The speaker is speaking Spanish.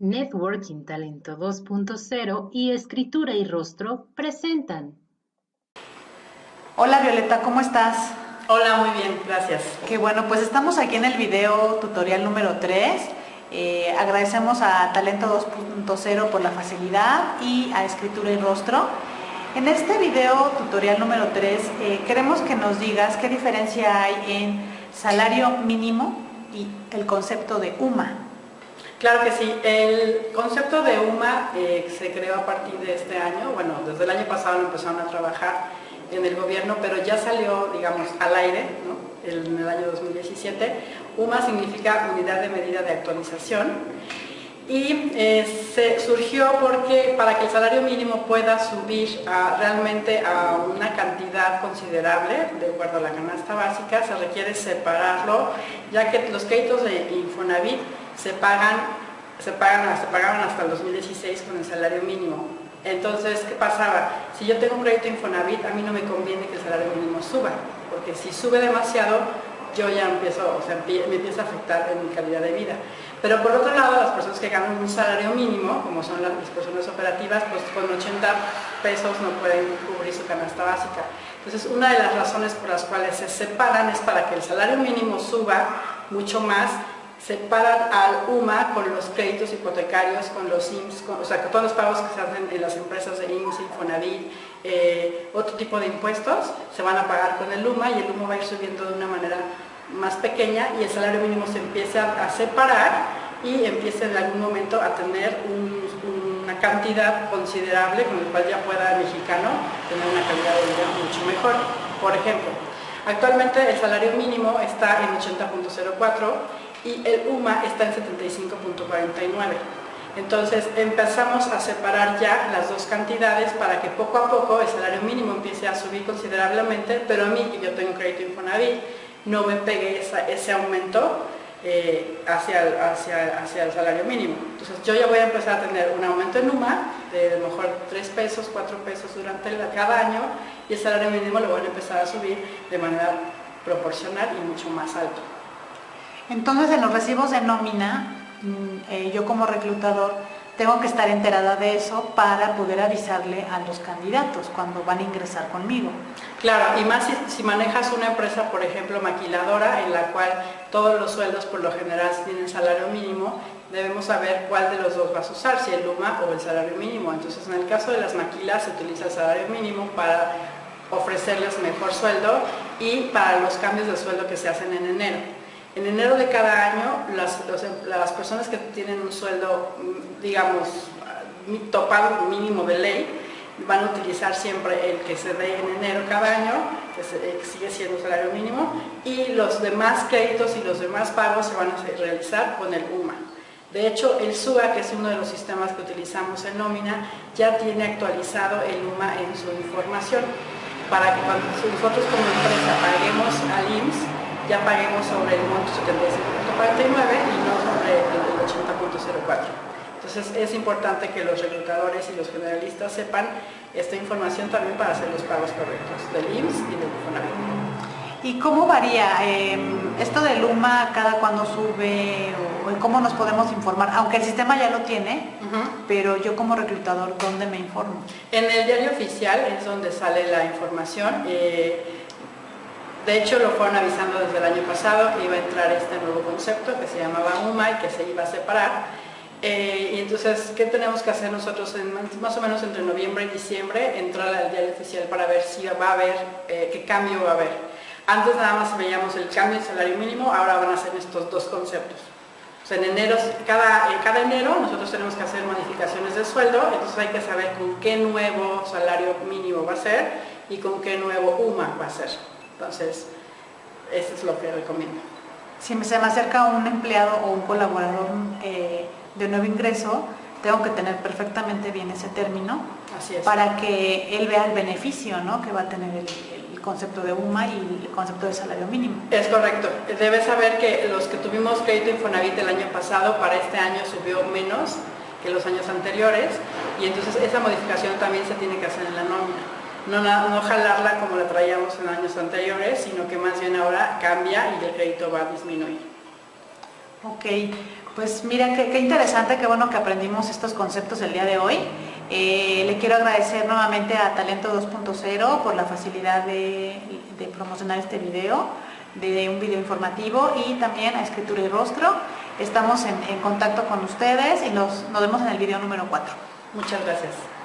Networking Talento 2.0 y Escritura y Rostro presentan. Hola Violeta, ¿cómo estás? Hola, muy bien, gracias. Qué bueno, pues estamos aquí en el video tutorial número 3. Agradecemos a Talento 2.0 por la facilidad y a Escritura y Rostro. En este video tutorial número 3 queremos que nos digas qué diferencia hay en salario mínimo y el concepto de UMA. Claro que sí, el concepto de UMA se creó a partir de este año, bueno, desde el año pasado lo empezaron a trabajar en el gobierno, pero ya salió, digamos, al aire, ¿no? En el año 2017. UMA significa Unidad de Medida de Actualización y se surgió porque para que el salario mínimo pueda subir realmente a una cantidad considerable, de acuerdo a la canasta básica, se requiere separarlo, ya que los créditos de Infonavit se pagaban hasta el 2016 con el salario mínimo. Entonces, ¿qué pasaba? Si yo tengo un crédito Infonavit, a mí no me conviene que el salario mínimo suba, porque si sube demasiado, yo ya empiezo, me empieza a afectar en mi calidad de vida. Pero por otro lado, las personas que ganan un salario mínimo, como son las personas operativas, pues con 80 pesos no pueden cubrir su canasta básica. Entonces, una de las razones por las cuales se separan es para que el salario mínimo suba mucho más. Separan al UMA con los créditos hipotecarios, con los IMSS, o sea, con todos los pagos que se hacen en las empresas de IMSS, Infonavit, otro tipo de impuestos, se van a pagar con el UMA y el UMA va a ir subiendo de una manera más pequeña y el salario mínimo se empieza a separar y empieza en algún momento a tener una cantidad considerable con el cual ya pueda el mexicano tener una calidad de vida mucho mejor. Por ejemplo, actualmente el salario mínimo está en 80.04 y el UMA está en 75.49. Entonces empezamos a separar ya las dos cantidades para que poco a poco el salario mínimo empiece a subir considerablemente, pero a mí, que yo tengo crédito Infonavit, no me pegue ese aumento hacia el salario mínimo. Entonces yo ya voy a empezar a tener un aumento en UMA de a lo mejor 3 pesos, 4 pesos durante cada año y el salario mínimo lo voy a empezar a subir de manera proporcional y mucho más alto. Entonces, en los recibos de nómina, yo como reclutador tengo que estar enterada de eso para poder avisarle a los candidatos cuando van a ingresar conmigo. Claro, y más si manejas una empresa, por ejemplo, maquiladora, en la cual todos los sueldos por lo general tienen salario mínimo, debemos saber cuál de los dos vas a usar, si el UMA o el salario mínimo. Entonces, en el caso de las maquilas, se utiliza el salario mínimo para ofrecerles mejor sueldo y para los cambios de sueldo que se hacen en enero. En enero de cada año, las personas que tienen un sueldo, digamos, topado mínimo de ley, van a utilizar siempre el que se dé en enero cada año, que sigue siendo un salario mínimo, y los demás créditos y los demás pagos se van a realizar con el UMA. De hecho, el SUA, que es uno de los sistemas que utilizamos en nómina, ya tiene actualizado el UMA en su información, para que cuando nosotros como empresa paguemos al IMSS, ya paguemos sobre el monto 75.49 y no sobre el 80.04. Entonces es importante que los reclutadores y los generalistas sepan esta información también para hacer los pagos correctos del IMSS y del Infonavit. ¿Y cómo varía esto del UMA, cada cuándo sube o cómo nos podemos informar? Aunque el sistema ya lo tiene, pero yo como reclutador, ¿dónde me informo? En el diario oficial es donde sale la información. De hecho, lo fueron avisando desde el año pasado que iba a entrar este nuevo concepto que se llamaba UMA y que se iba a separar. Y entonces, ¿qué tenemos que hacer nosotros más o menos entre noviembre y diciembre? Entrar al diario oficial para ver si va a haber, qué cambio va a haber. Antes nada más veíamos el cambio del salario mínimo, ahora van a ser estos dos conceptos. O sea, en enero, cada enero nosotros tenemos que hacer modificaciones de sueldo, entonces hay que saber con qué nuevo salario mínimo va a ser y con qué nuevo UMA va a ser. Entonces, eso es lo que recomiendo. Si se me acerca un empleado o un colaborador de nuevo ingreso, tengo que tener perfectamente bien ese término. Así es. Para que él vea el beneficio, ¿no?, que va a tener el concepto de UMA y el concepto de salario mínimo. Es correcto. Debes saber que los que tuvimos crédito Infonavit el año pasado, para este año subió menos que los años anteriores y entonces esa modificación también se tiene que hacer en la nómina. No jalarla como la traíamos en años anteriores, sino que más bien ahora cambia y el crédito va a disminuir. Ok. Pues mira, qué interesante, qué bueno que aprendimos estos conceptos el día de hoy. Le quiero agradecer nuevamente a Talento 2.0 por la facilidad de promocionar este video, de un video informativo, y también a Escritura y Rostro. Estamos en contacto con ustedes y nos vemos en el video número 4. Muchas gracias.